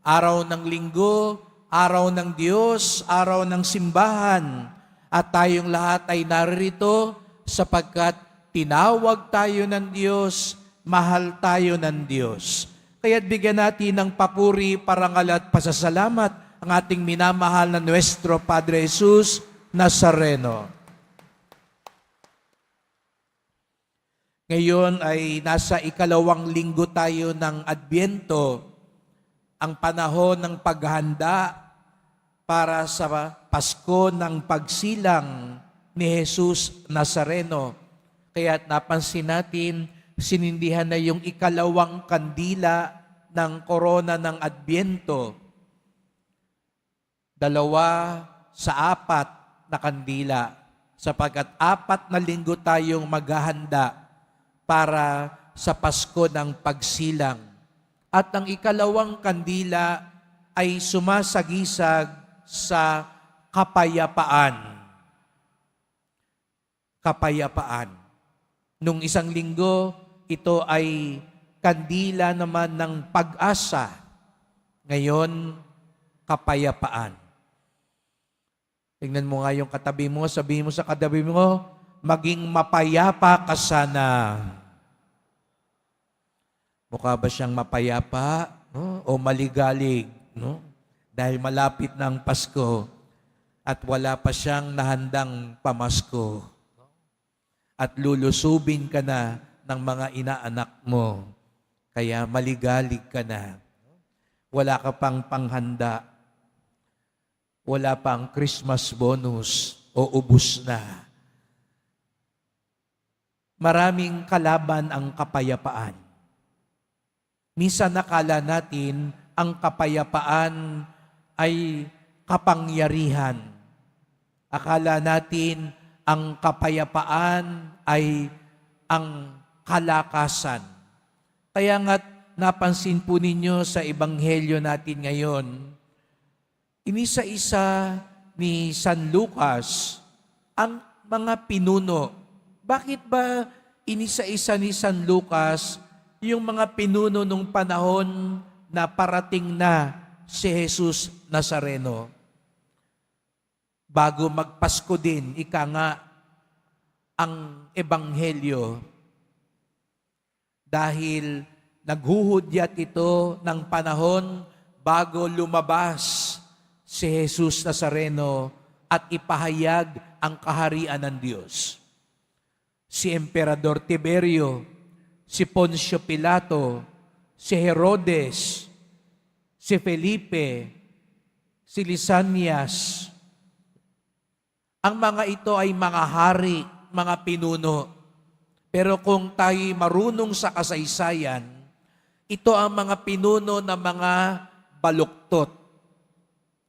Araw ng linggo, araw ng Diyos, araw ng simbahan. At tayong lahat ay naririto sapagkat tinawag tayo ng Diyos, mahal tayo ng Diyos. Kaya't bigyan natin ng papuri, parangal at pasasalamat ang ating minamahal na Nuestro Padre Jesus Nazareno. Ngayon ay nasa ikalawang linggo tayo ng Adbyento, ang panahon ng paghahanda para sa Pasko ng pagsilang ni Jesus Nazareno. Kaya napansin natin, sinindihan na yung ikalawang kandila ng korona ng Adbyento. 2 sa 4 na kandila, sapagkat 4 na linggo tayong maghahanda para sa Pasko ng pagsilang. At ang ikalawang kandila ay sumasagisag sa kapayapaan. Kapayapaan. Nung isang linggo, ito ay kandila naman ng pag-asa. Ngayon, kapayapaan. Tingnan mo nga yung katabi mo, sabihin mo sa katabi mo, maging mapayapa ka sana. Mukha ba siyang mapayapa? No? O maligalig? No? Dahil malapit na ang Pasko at wala pa siyang nahandang pamasko. At lulusubin ka na ng mga inaanak mo. Kaya maligalig ka na. Wala ka pang panghanda. Wala pang Christmas bonus o ubus na. Maraming kalaban ang kapayapaan. Minsan nakala natin ang kapayapaan ay kapangyarihan. Akala natin ang kapayapaan ay ang kalakasan. Kaya nga't napansin po ninyo sa ebanghelyo natin ngayon, inisa-isa ni San Lucas ang mga pinuno. Bakit ba inisa-isa ni San Lucas yung mga pinuno nung panahon na parating na si Jesus Nazareno? Bago magpasko din, ika nga, ang ebanghelyo. Dahil naghuhudyat ito ng panahon bago lumabas si Jesus Nazareno at ipahayag ang kaharian ng Diyos. Si Emperador Tiberio, si Poncio Pilato, si Herodes, si Felipe, si Lisanias. Ang mga ito ay mga hari, mga pinuno. Pero kung tayo'y marunong sa kasaysayan, ito ang mga pinuno na mga baluktot.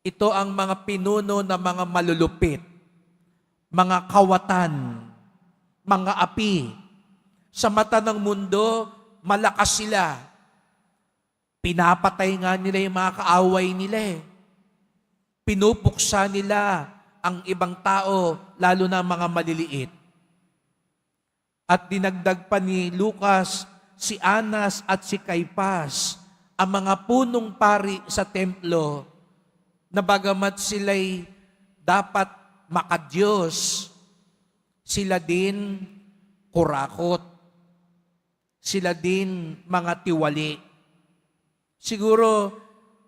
Ito ang mga pinuno na mga malulupit, mga kawatan, mga api. Sa mata ng mundo, malakas sila. Pinapatay nga nila yung mga kaaway nila eh. Pinupuksa nila ang ibang tao, lalo na mga maliliit. At dinagdag pa ni Lucas, si Anas at si Caiphas, ang mga punong pari sa templo, na bagamat sila'y dapat makadiyos, sila din kurakot. Sila din mga tiwali. Siguro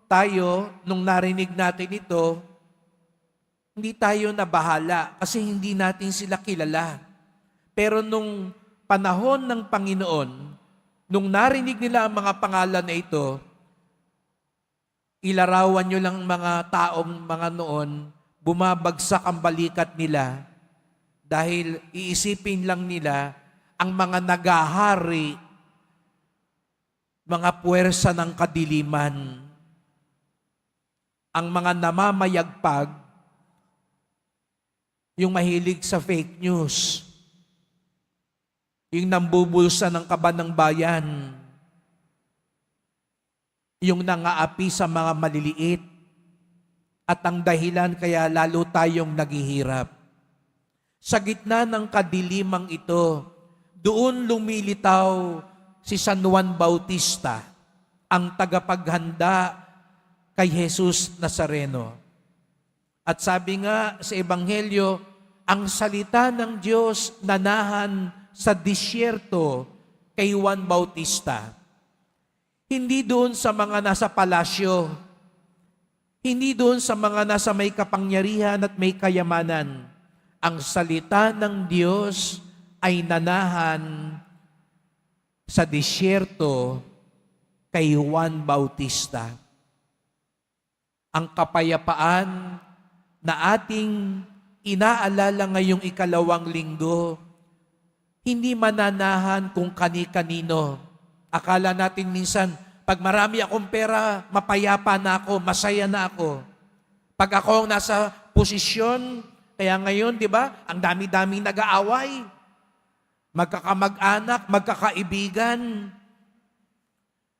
tayo, nung narinig natin ito, hindi tayo nabahala kasi hindi natin sila kilala. Pero nung panahon ng Panginoon, nung narinig nila ang mga pangalan na ito, ilarawan nyo lang mga taong mga noon, bumabagsak ang balikat nila dahil iisipin lang nila ang mga nagahari, mga puwersa ng kadiliman, ang mga namamayagpag, yung mahilig sa fake news, yung nambubulsa ng kaban ng bayan, yung nangaapi sa mga maliliit, at ang dahilan kaya lalo tayong naghihirap. Sa gitna ng kadilimang ito, doon lumilitaw si San Juan Bautista, ang tagapaghanda kay Jesus Nazareno. At sabi nga sa Ebanghelyo, ang salita ng Diyos nanahan sa disyerto kay Juan Bautista. Hindi doon sa mga nasa palasyo, hindi doon sa mga nasa may kapangyarihan at may kayamanan. Ang salita ng Diyos ay nanahan sa disyerto kay Juan Bautista. Ang kapayapaan na ating inaalala ngayong ikalawang linggo, hindi mananahan kung kani-kanino. Akala natin minsan, pag marami akong pera, mapayapa na ako, masaya na ako. Pag ako ang nasa posisyon, kaya ngayon, di ba, ang dami-dami nag-aaway. Magkakamag-anak, magkakaibigan,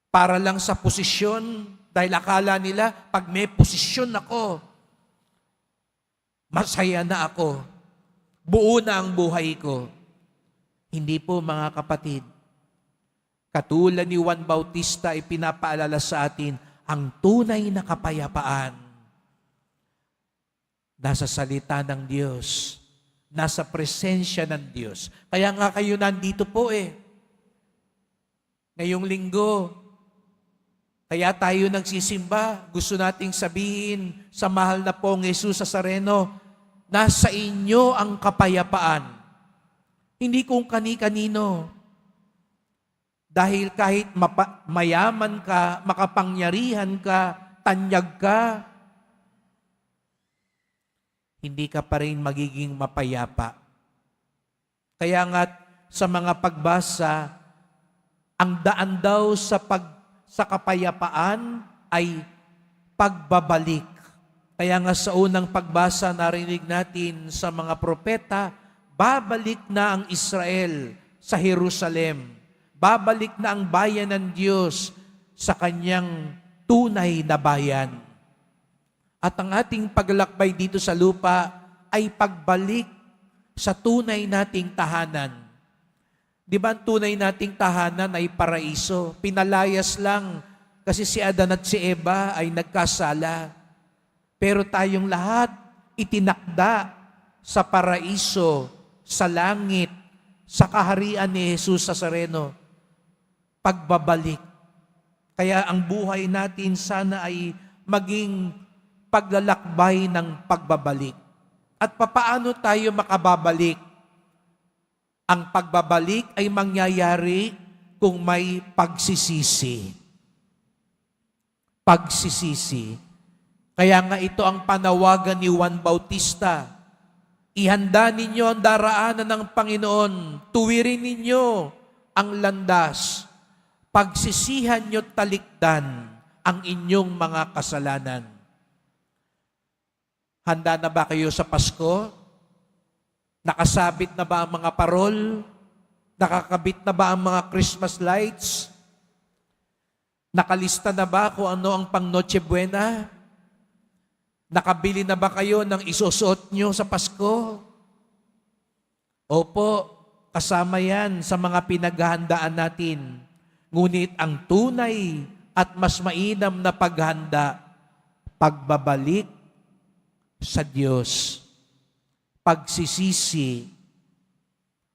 para lang sa posisyon, dahil akala nila, pag may posisyon ako, masaya na ako. Buo na ang buhay ko. Hindi po mga kapatid. Katulad ni Juan Bautista ay pinapaalala sa atin ang tunay na kapayapaan. Nasa salita ng Diyos. Nasa presensya ng Diyos. Kaya nga kayo nandito po Ngayong linggo, kaya tayo nagsisimba, gusto nating sabihin sa mahal na pong Jesus Nazareno, nasa inyo ang kapayapaan. Hindi kung kani-kanino. Dahil kahit mayaman ka, makapangyarihan ka, tanyag ka, hindi ka pa rin magiging mapayapa. Kaya nga sa mga pagbasa, ang daan daw sa kapayapaan ay pagbabalik. Kaya nga sa unang pagbasa, narinig natin sa mga propeta, babalik na ang Israel sa Jerusalem. Babalik na ang bayan ng Diyos sa kanyang tunay na bayan. At ang ating paglalakbay dito sa lupa ay pagbalik sa tunay nating tahanan. Di ba ang tunay nating tahanan ay paraiso? Pinalayas lang kasi si Adan at si Eva ay nagkasala. Pero tayong lahat itinakda sa paraiso, sa langit, sa kaharian ni Jesus Nazareno. Pagbabalik. Kaya ang buhay natin sana ay maging paglalakbay ng pagbabalik. At papaano tayo makababalik? Ang pagbabalik ay mangyayari kung may pagsisisi. Pagsisisi. Kaya nga ito ang panawagan ni Juan Bautista. Ihanda ninyo ang daraanan ng Panginoon. Tuwirin ninyo ang landas. Pagsisihan nyo talikdan ang inyong mga kasalanan. Handa na ba kayo sa Pasko? Nakasabit na ba ang mga parol? Nakakabit na ba ang mga Christmas lights? Nakalista na ba kung ano ang pang Noche Buena? Nakabili na ba kayo ng isusuot nyo sa Pasko? Opo, kasama yan sa mga pinaghahandaan natin. Ngunit ang tunay at mas mainam na paghanda, pagbabalik sa Diyos, pagsisisi,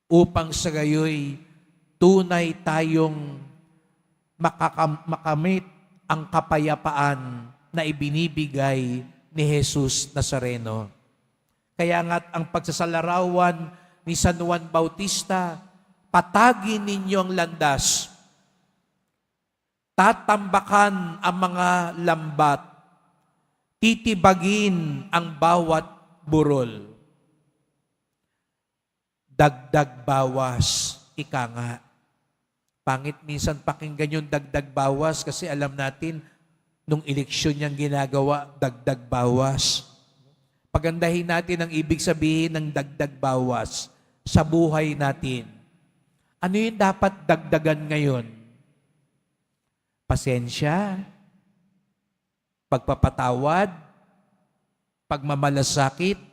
upang sa gayoy tunay tayong makamit ang kapayapaan na ibinibigay ni Jesus Nazareno. Kaya nga't ang pagsasalarawan ni San Juan Bautista, patagin ninyo ang landas, tatambakan ang mga lambat, titibagin ang bawat burol. Dagdag bawas, ika nga. Pangit minsan pakinggan yung dagdag bawas kasi alam natin, nung eleksyon niyang ginagawa, dagdag bawas. Pagandahin natin ang ibig sabihin ng dagdag bawas sa buhay natin. Ano yung dapat dagdagan ngayon? Pasensya, pagpapatawad, pagmamalasakit.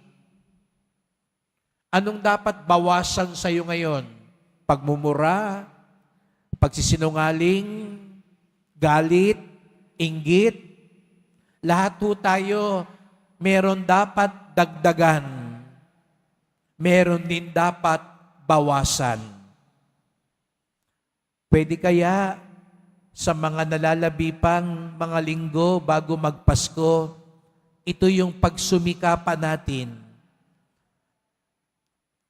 Anong dapat bawasan sa iyo ngayon? Pagmumura, pagsisinungaling, galit, inggit, Lahat ho tayo, meron dapat dagdagan. Meron din dapat bawasan. Pwede kaya sa mga nalalabi pang mga linggo bago magpasko, ito yung pagsumikapan natin.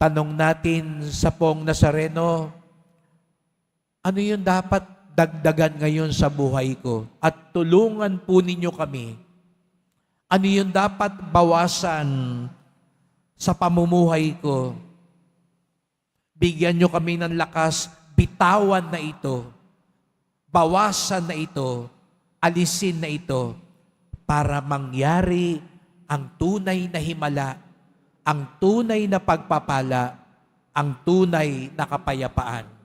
Tanong natin sa Poong Nazareno, ano yung dapat dagdagan ngayon sa buhay ko? At tulungan po ninyo kami. Ano yung dapat bawasan sa pamumuhay ko? Bigyan nyo kami ng lakas, bitawan na ito, bawasan na ito, alisin na ito, para mangyari ang tunay na himala, ang tunay na pagpapala, ang tunay na kapayapaan.